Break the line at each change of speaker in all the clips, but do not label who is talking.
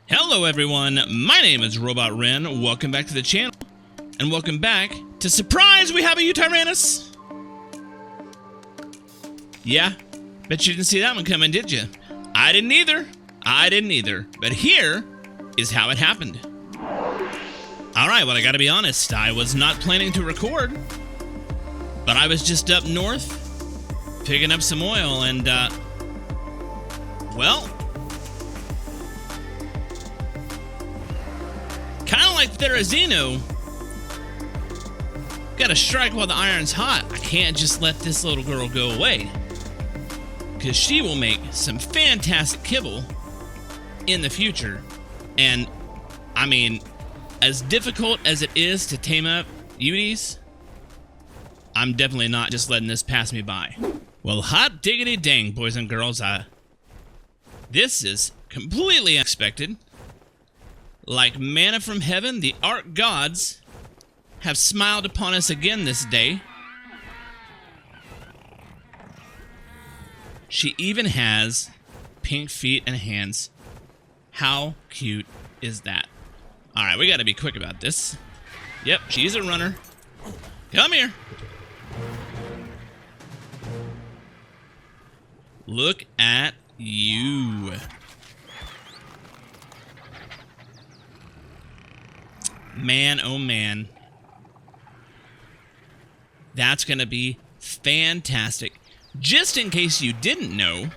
Hello everyone, my name is Robot Ren, welcome back to the channel, and welcome back to Surprise! We have a Tyrannus! Yeah, bet you didn't see that one coming, did you? I didn't either, but here is how it happened. Alright, well I gotta be honest, I was not planning to record, but I was just up north, picking up some oil, and well, kind of like Therizino, gotta strike while the iron's hot. I can't just let this little girl go away, because she will make some fantastic kibble in the future. And, I mean, as difficult as it is to tame up Uties, I'm definitely not just letting this pass me by. Well, hot diggity dang, boys and girls, this is completely unexpected. Like manna from heaven, the Ark gods have smiled upon us again this day. She even has pink feet and hands. How cute is that? Alright, we gotta be quick about this. Yep, she's a runner. Come here. Look at you. Man, oh man. That's going to be fantastic. Just in case you didn't know,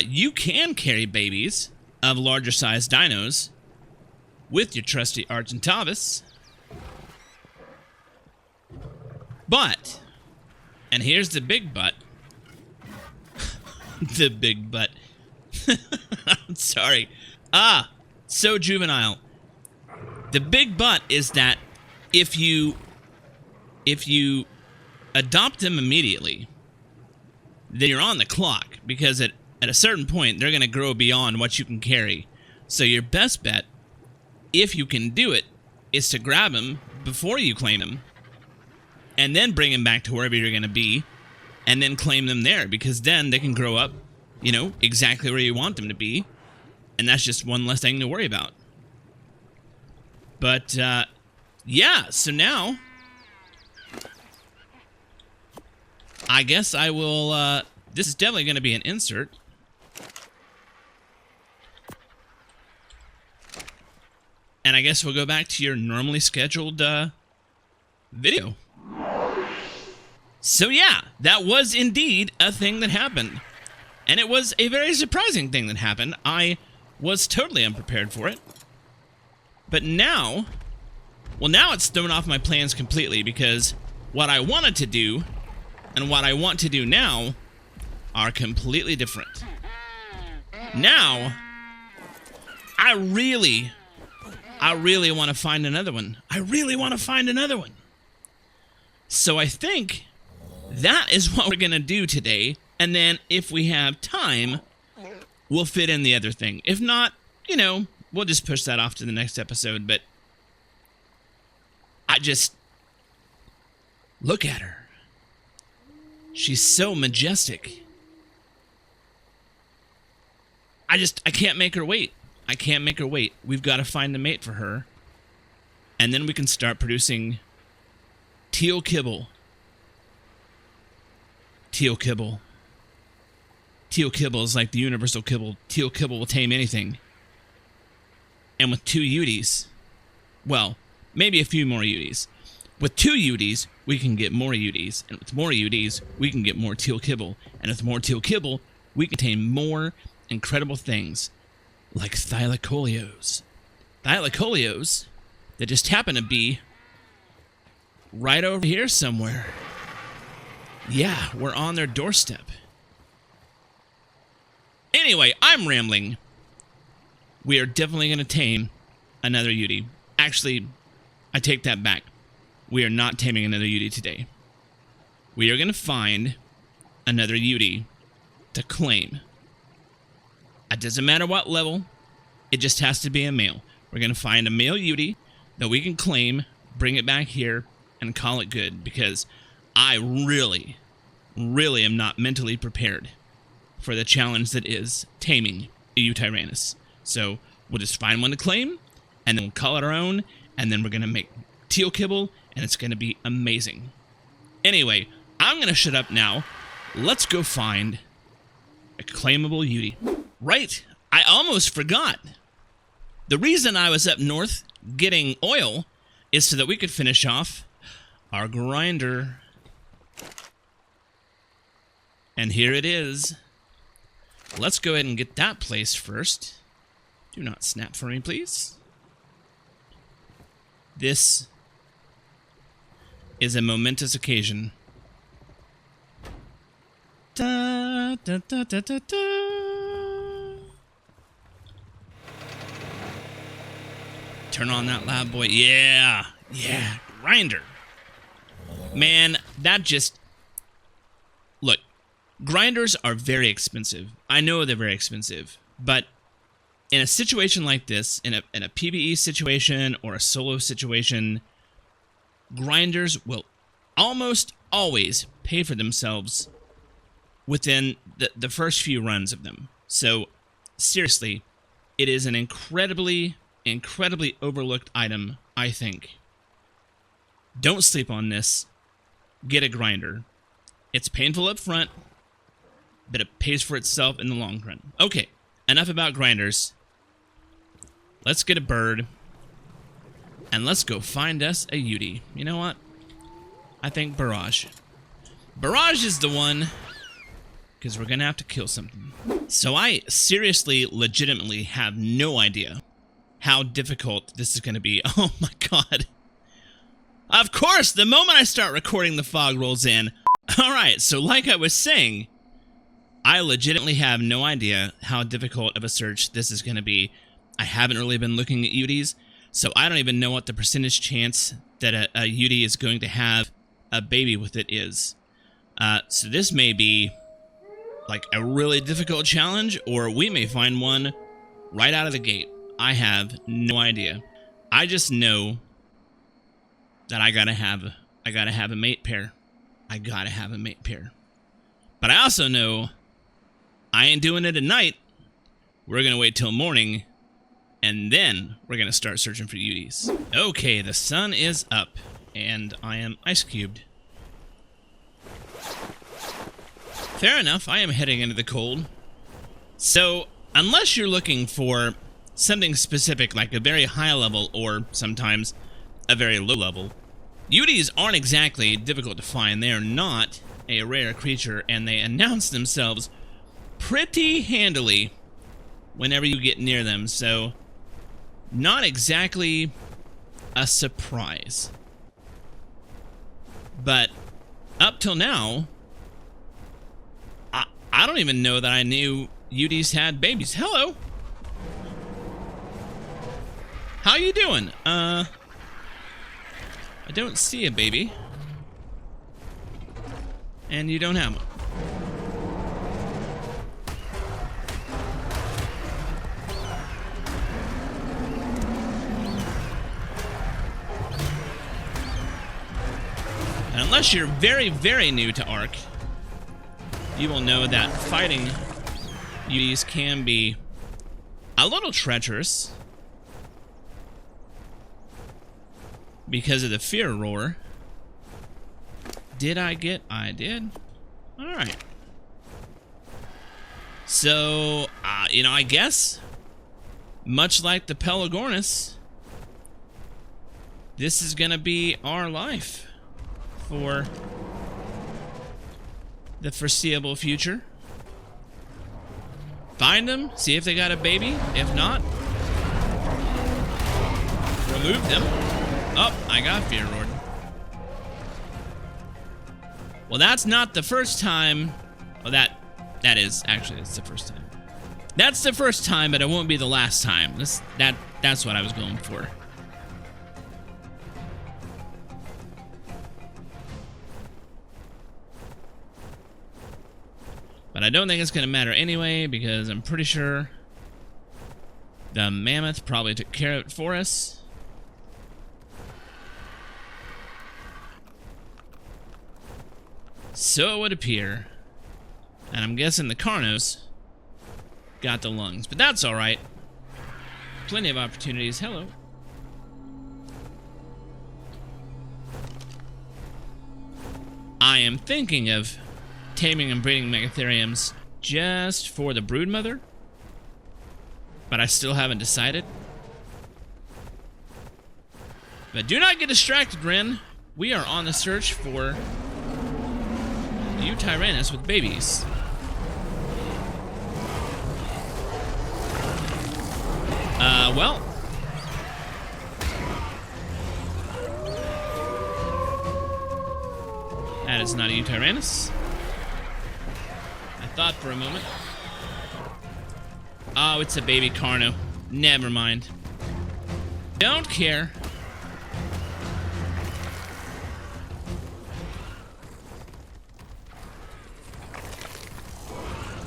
you can carry babies of larger sized dinos with your trusty Argentavis. But, and here's the big but. The big but. I'm sorry. So juvenile. The big but is that if you adopt them immediately, then you're on the clock, because at a certain point they're going to grow beyond what you can carry. So your best bet, if you can do it, is to grab them before you claim them, and then bring them back to wherever you're going to be, and then claim them there, because then they can grow up, you know, exactly where you want them to be, and that's just one less thing to worry about. But, yeah, so now, I guess I will, this is definitely going to be an insert. And I guess we'll go back to your normally scheduled, video. So yeah, that was indeed a thing that happened. And it was a very surprising thing that happened. I was totally unprepared for it. But now, well, now it's thrown off my plans completely, because what I wanted to do and what I want to do now are completely different. Now, I really want to find another one. So I think that is what we're going to do today. And then if we have time, we'll fit in the other thing. If not, you know, we'll just push that off to the next episode. But I just look at her. She's so majestic. I can't make her wait. We've got to find a mate for her. And then we can start producing teal kibble. Teal kibble is like the universal kibble. Teal kibble will tame anything. And with 2 Uties, well, maybe a few more Uties. With 2 Uties, we can get more Uties. And with more Uties, we can get more teal kibble. And with more teal kibble, we can tame more incredible things, like thylacoleos. Thylacoleos that just happen to be right over here somewhere. Yeah, we're on their doorstep. Anyway, I'm rambling. We are definitely going to tame another Utie. Actually, I take that back. We are not taming another Utie today. We are going to find another Utie to claim. It doesn't matter what level. It just has to be a male. We're going to find a male Utie that we can claim, bring it back here, and call it good. Because I really am not mentally prepared for the challenge that is taming a Tyrannus. So We'll just find one to claim, and then we'll call it our own, and then we're going to make teal kibble, and it's going to be amazing. Anyway, I'm going to shut up now. Let's go find a claimable Yudi. Right, I almost forgot. The reason I was up north getting oil is so that we could finish off our grinder. And here it is. Let's go ahead and get that placed first. Do not snap for me, please. This is a momentous occasion. Da, da, da, da, da, da. Turn on that loud boy. Yeah, grinder. Man, that just... Look, grinders are very expensive. I know they're very expensive, but in a situation like this, in a PvE situation or a solo situation, grinders will almost always pay for themselves within the first few runs of them. So, seriously, it is an incredibly overlooked item, I think. Don't sleep on this. Get a grinder. It's painful up front, but it pays for itself in the long run. Okay, enough about grinders. Let's get a bird, and let's go find us a Yudi. You know what? I think Barrage. Barrage is the one, because we're going to have to kill something. So I seriously, legitimately have no idea how difficult this is going to be. Oh my god. Of course, the moment I start recording, the fog rolls in. Alright, so like I was saying, I legitimately have no idea how difficult of a search this is going to be. I haven't really been looking at Udis, so I don't even know what the percentage chance that a Yudi is going to have a baby with it is. So this may be like a really difficult challenge, or we may find one right out of the gate. I have no idea. I just know that I gotta have a mate pair. I gotta have a mate pair. But I also know I ain't doing it at night. We're gonna wait till morning, and then we're gonna start searching for Udis. Okay, the sun is up, and I am ice cubed. Fair enough, I am heading into the cold. So, unless you're looking for something specific, like a very high level, or sometimes a very low level, Udis aren't exactly difficult to find. They are not a rare creature, and they announce themselves pretty handily whenever you get near them, so not exactly a surprise. But up till now, I don't even know that I knew Udis had babies. Hello! How you doing? I don't see a baby. And you don't have one. And unless you're very, very new to Ark, you will know that fighting Udis can be a little treacherous because of the fear roar. Did I get? I did. Alright. So, you know, I guess, much like the Pelagornis, this is gonna be our life for the foreseeable future. Find them, see if they got a baby. If not, remove them. Oh, I got fear roared. Well, that's not the first time. Well, that is actually, it's the first time. That's the first time, but it won't be the last time. That's what I was going for. But I don't think it's going to matter anyway, because I'm pretty sure the mammoth probably took care of it for us. So it would appear. And I'm guessing the Carnos got the lungs, but that's alright. plenty of opportunities. Hello. I am thinking of taming and breeding megatheriums just for the broodmother, but I still haven't decided. But do not get distracted, Ren. We are on the search for Tyrannus with babies. Well. That is not a Tyrannus. I thought for a moment. Oh, it's a baby Carno. Never mind. Don't care.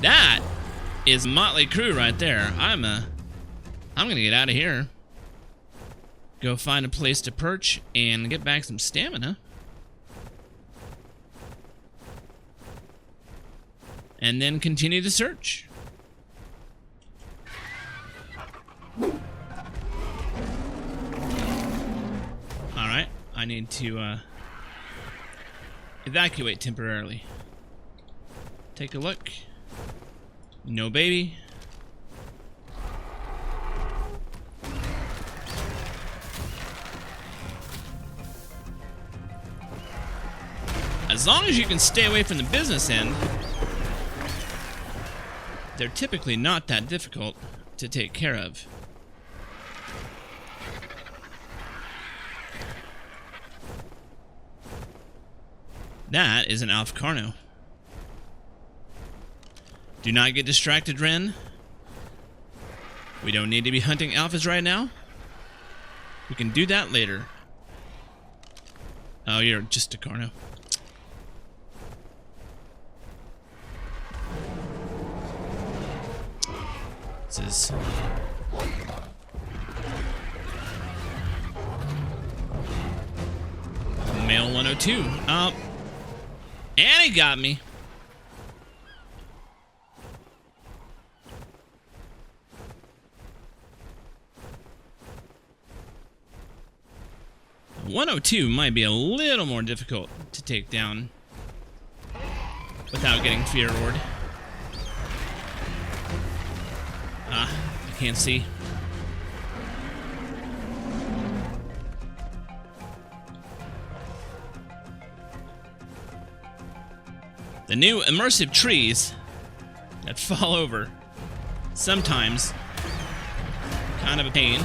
That is motley crew right there. I'm gonna get out of here. Go find a place to perch and get back some stamina. And then continue the search. Alright, I need to evacuate temporarily. Take a look. No baby. As long as you can stay away from the business end, they're typically not that difficult to take care of. That is an Alpha Carno. Do not get distracted, Ren. We don't need to be hunting alphas right now. We can do that later. Oh, you're just a Carno. This is... Male 102. And he got me. .102 might be a little more difficult to take down without getting fear roared. I can't see. The new immersive trees that fall over, sometimes kind of a pain.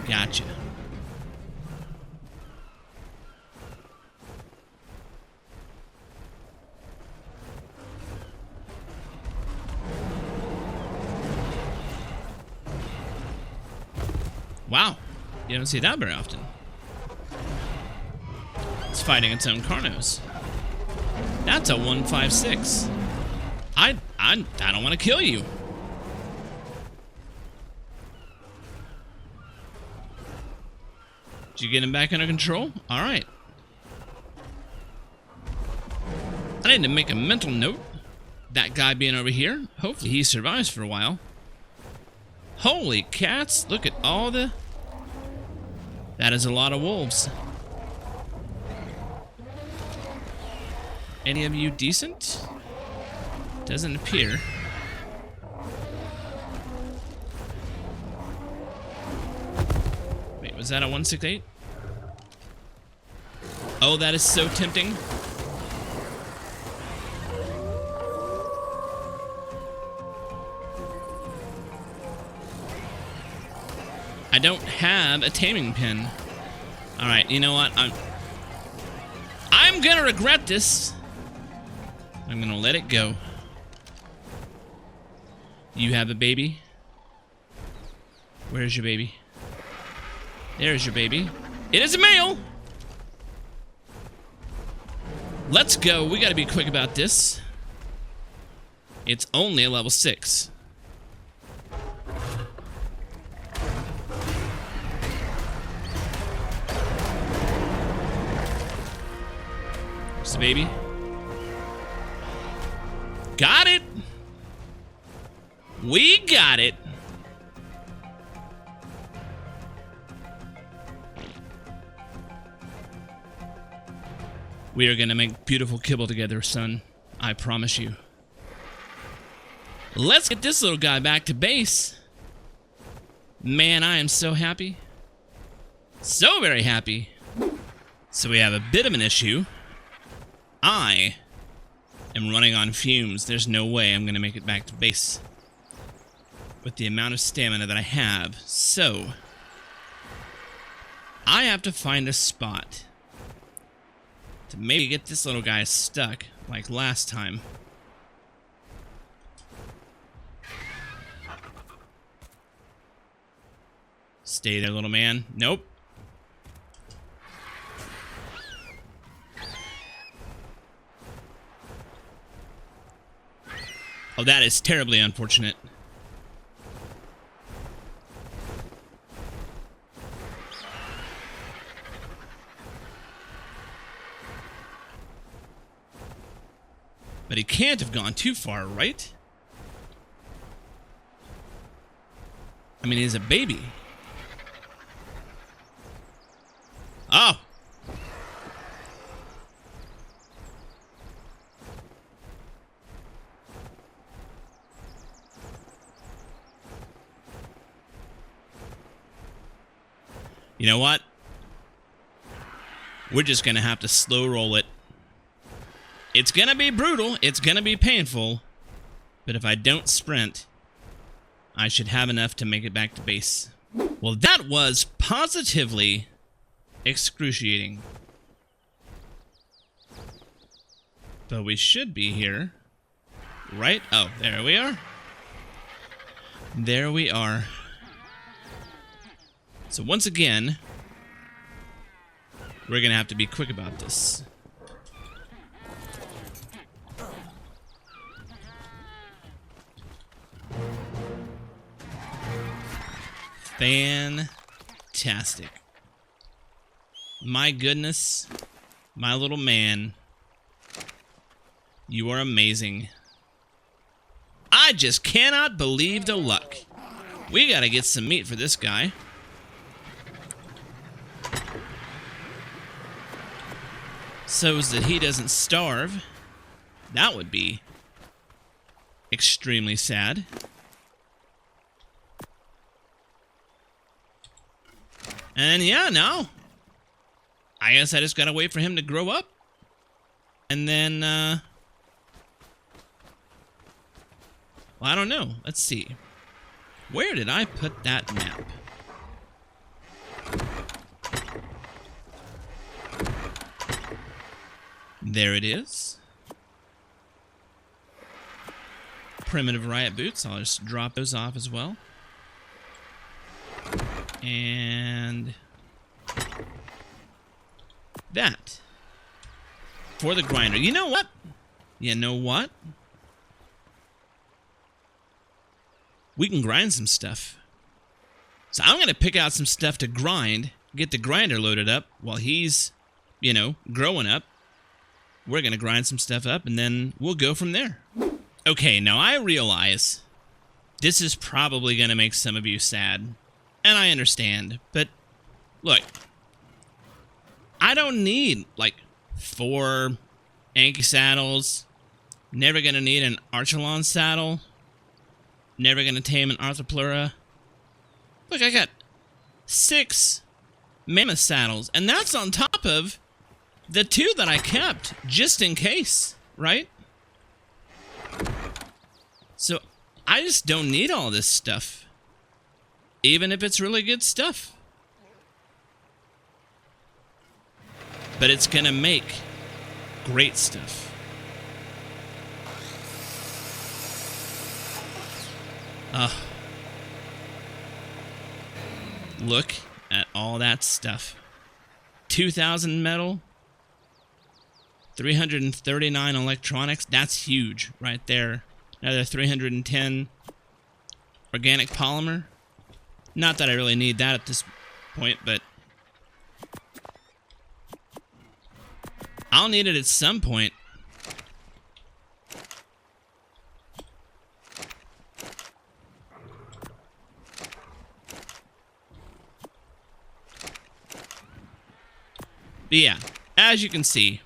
Gotcha. Wow, you don't see that very often. It's fighting its own Carnos. That's a 156. I don't want to kill you. Did you get him back under control? All right. I need to make a mental note. That guy being over here. Hopefully he survives for a while. Holy cats! Look at all the... That is a lot of wolves. Any of you decent? Doesn't appear. Wait, was that a 168? Oh, that is so tempting. I don't have a taming pin. Alright, you know what? I'm gonna regret this. I'm gonna let it go. You have a baby? Where's your baby? There's your baby. It is a male! Let's go. We gotta be quick about this. It's only a level 6. Just a baby. Got it! We got it! We are gonna make beautiful kibble together, son. I promise you. Let's get this little guy back to base. Man, I am so happy. So very happy. So we have a bit of an issue. I am running on fumes. There's no way I'm gonna make it back to base with the amount of stamina that I have. So I have to find a spot to maybe get this little guy stuck like last time. Stay there, little man. Nope. Oh, that is terribly unfortunate. But he can't have gone too far, right? I mean, he's a baby. Oh! You know what? We're just gonna have to slow roll it. It's gonna be brutal, it's gonna be painful, but if I don't sprint, I should have enough to make it back to base. Well, that was positively excruciating. But we should be here, right? Oh, there we are. There we are. So once again, we're gonna have to be quick about this. Fantastic. My goodness, my little man, you are amazing. I just cannot believe the luck. We gotta get some meat for this guy. So that he doesn't starve. That would be extremely sad. And yeah, no. I guess I just gotta wait for him to grow up. And then, well, I don't know. Let's see. Where did I put that map? There it is. Primitive riot boots. I'll just drop those off as well. And that for the grinder. You know what? You know what? We can grind some stuff. So I'm going to pick out some stuff to grind, get the grinder loaded up while he's, you know, growing up. We're going to grind some stuff up and then we'll go from there. Okay, now I realize this is probably going to make some of you sad. And I understand, but look, I don't need like 4 Anki saddles, never gonna need an Archelon saddle, never gonna tame an Arthropleura. Look, I got 6 Mammoth saddles, and that's on top of the 2 that I kept, just in case, right? So I just don't need all this stuff. Even if it's really good stuff. But it's gonna make great stuff. Look at all that stuff. 2,000 metal. 339 electronics. That's huge right there. Another 310 organic polymer. Not that I really need that at this point, but I'll need it at some point. But yeah, as you can see,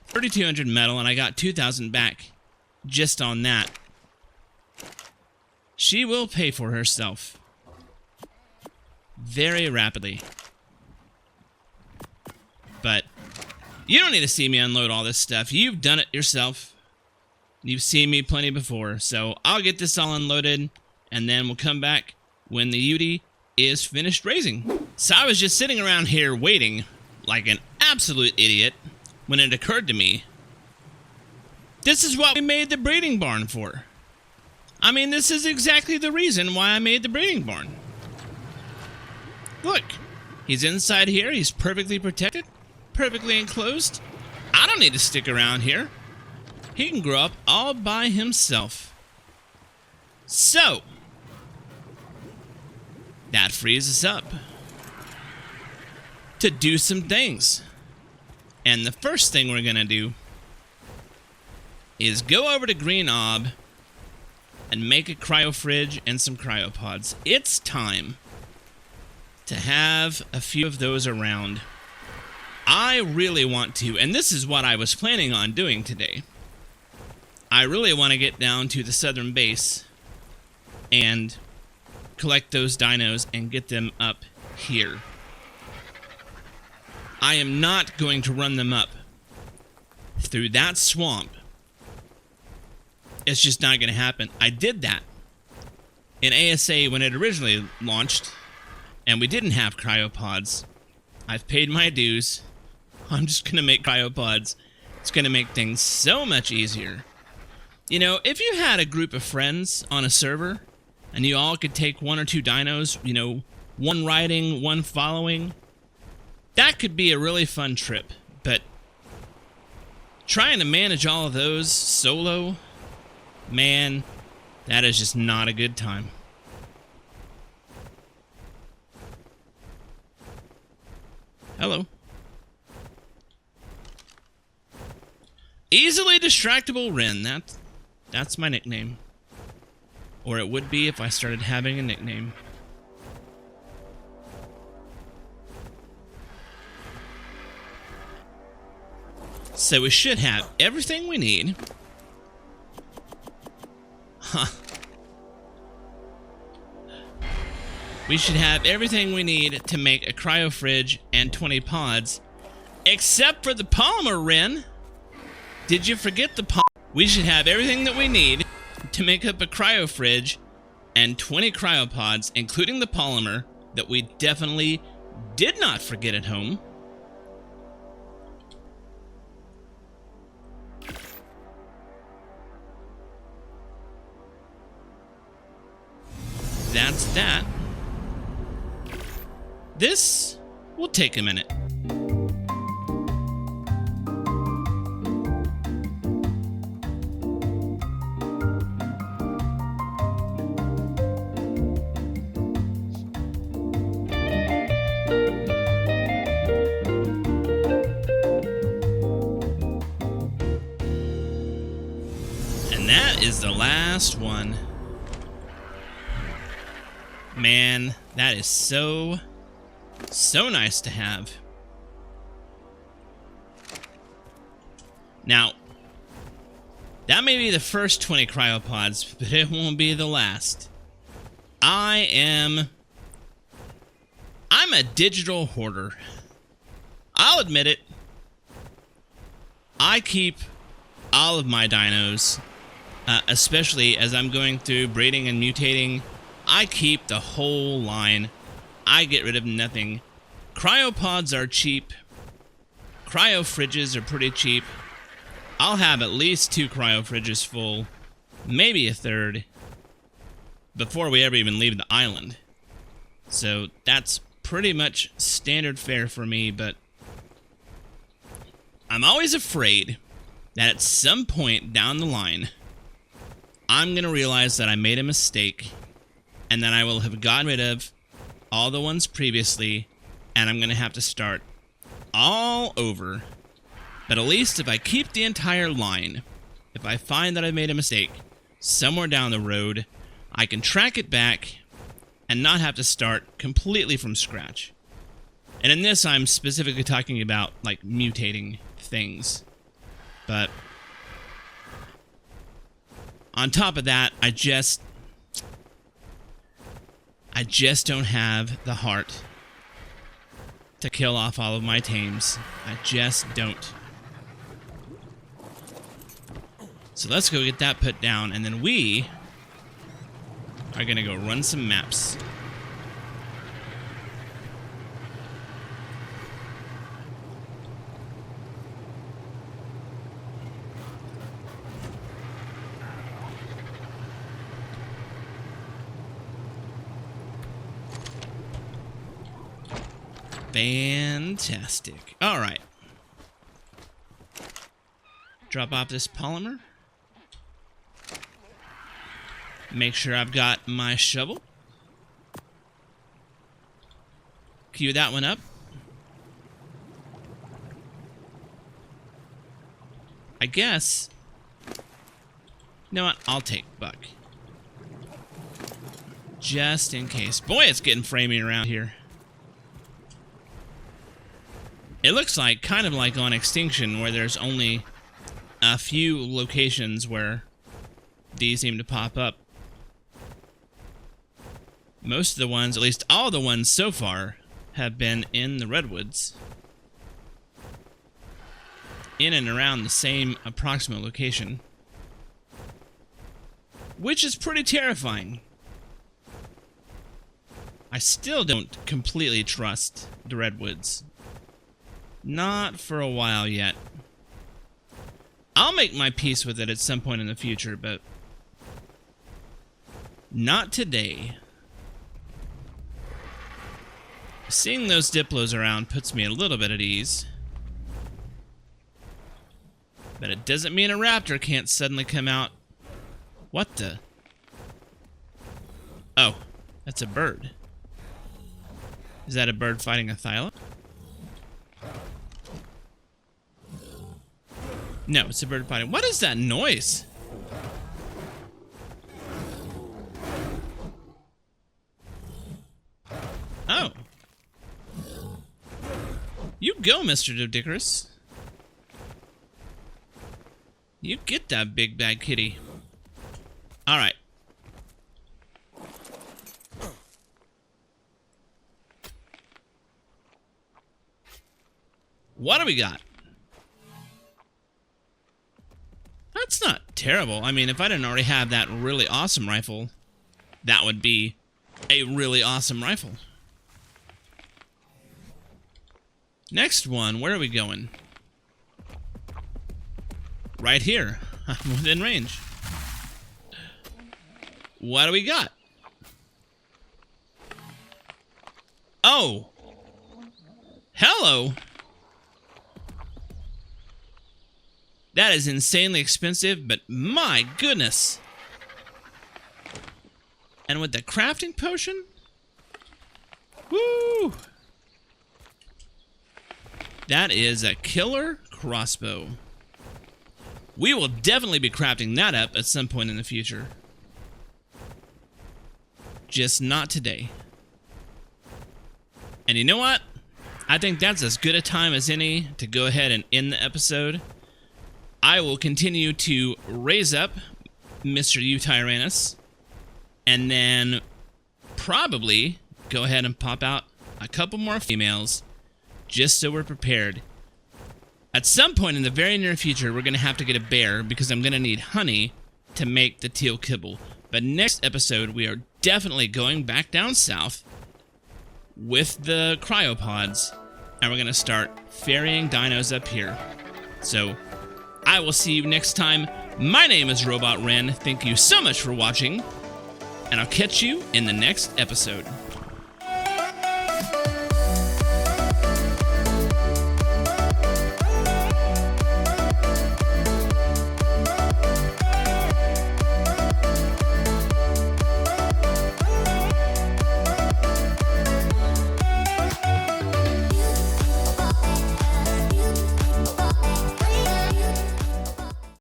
3,200 metal, and I got 2,000 back just on that. She will pay for herself very rapidly. But you don't need to see me unload all this stuff. You've done it yourself. You've seen me plenty before. So I'll get this all unloaded, and then we'll come back when the Uti is finished raising. So I was just sitting around here waiting like an absolute idiot when it occurred to me, this is what we made the breeding barn for. I mean, this is exactly the reason why I made the breeding barn. Look, he's inside here. He's perfectly protected, perfectly enclosed. I don't need to stick around here. He can grow up all by himself. So, that frees us up to do some things. And the first thing we're going to do is go over to Green Ob and make a cryo fridge and some cryopods. It's time to have a few of those around. I really want to, and this is what I was planning on doing today. I really want to get down to the southern base and collect those dinos and get them up here. I am not going to run them up through that swamp. It's just not going to happen. I did that in ASA when it originally launched, and we didn't have cryopods. I've paid my dues. I'm just going to make cryopods. It's going to make things so much easier. You know, if you had a group of friends on a server, and you all could take 1 or 2 dinos, you know, one riding, one following, that could be a really fun trip. But trying to manage all of those solo, man, that is just not a good time. Hello. Easily distractible Wren. That's my nickname. Or it would be if I started having a nickname. So we should have everything we need. Huh. We should have everything we need to make a cryo fridge and 20 pods. Except for the polymer, Wren. Did you forget the polymer? We should have everything that we need to make up a cryo fridge and 20 cryopods, including the polymer that we definitely did not forget at home. That's that. This will take a minute. And that is the last one. Man, that is so nice to have. Now, that may be the first 20 cryopods, but it won't be the last. I'm a digital hoarder. I'll admit it. I keep all of my dinos, especially as I'm going through breeding and mutating. I keep the whole line. I get rid of nothing. Cryopods are cheap. Cryo fridges are pretty cheap. I'll have at least 2 cryo fridges full, maybe a third, before we ever even leave the island. So that's pretty much standard fare for me, but I'm always afraid that at some point down the line, I'm going to realize that I made a mistake and that I will have gotten rid of all the ones previously, and I'm going to have to start all over. But at least if I keep the entire line, if I find that I made a mistake somewhere down the road, I can track it back and not have to start completely from scratch. And in this, I'm specifically talking about, like, mutating things. But on top of that, I just don't have the heart to kill off all of my tames. I just don't. So let's go get that put down, and then we are gonna go run some maps. Fantastic. All right. Drop off this polymer. Make sure I've got my shovel. Queue that one up. I guess. You know what? I'll take Buck. Just in case. Boy, it's getting framey around here. It looks like, kind of like on Extinction, where there's only a few locations where these seem to pop up. Most of the ones, at least all the ones so far, have been in the redwoods. In and around the same approximate location. Which is pretty terrifying. I still don't completely trust the redwoods. Not for a while yet. I'll make my peace with it at some point in the future, but not today. Seeing those Diplos around puts me a little bit at ease. But it doesn't mean a raptor can't suddenly come out. What the? Oh, that's a bird. Is that a bird fighting a thyla? No, it's a bird fighting. What is that noise? Oh. You go, Mr. Dodicarus. You get that big bad kitty. Alright. What do we got? That's not terrible. I mean, if I didn't already have that really awesome rifle, that would be a really awesome rifle. Next one, where are we going? Right here. I'm within range. What do we got? Oh! Hello! That is insanely expensive, but my goodness! And with the crafting potion? Woo! That is a killer crossbow. We will definitely be crafting that up at some point in the future. Just not today. And you know what? I think that's as good a time as any to go ahead and end the episode. I will continue to raise up Mr. Tyrannus, and then probably go ahead and pop out a couple more females, just so we're prepared. At some point in the very near future, we're going to have to get a bear, because I'm going to need honey to make the teal kibble. But next episode, we are definitely going back down south with the cryopods, and we're going to start ferrying dinos up here. So I will see you next time. My name is Robot Ren. Thank you so much for watching, and I'll catch you in the next episode.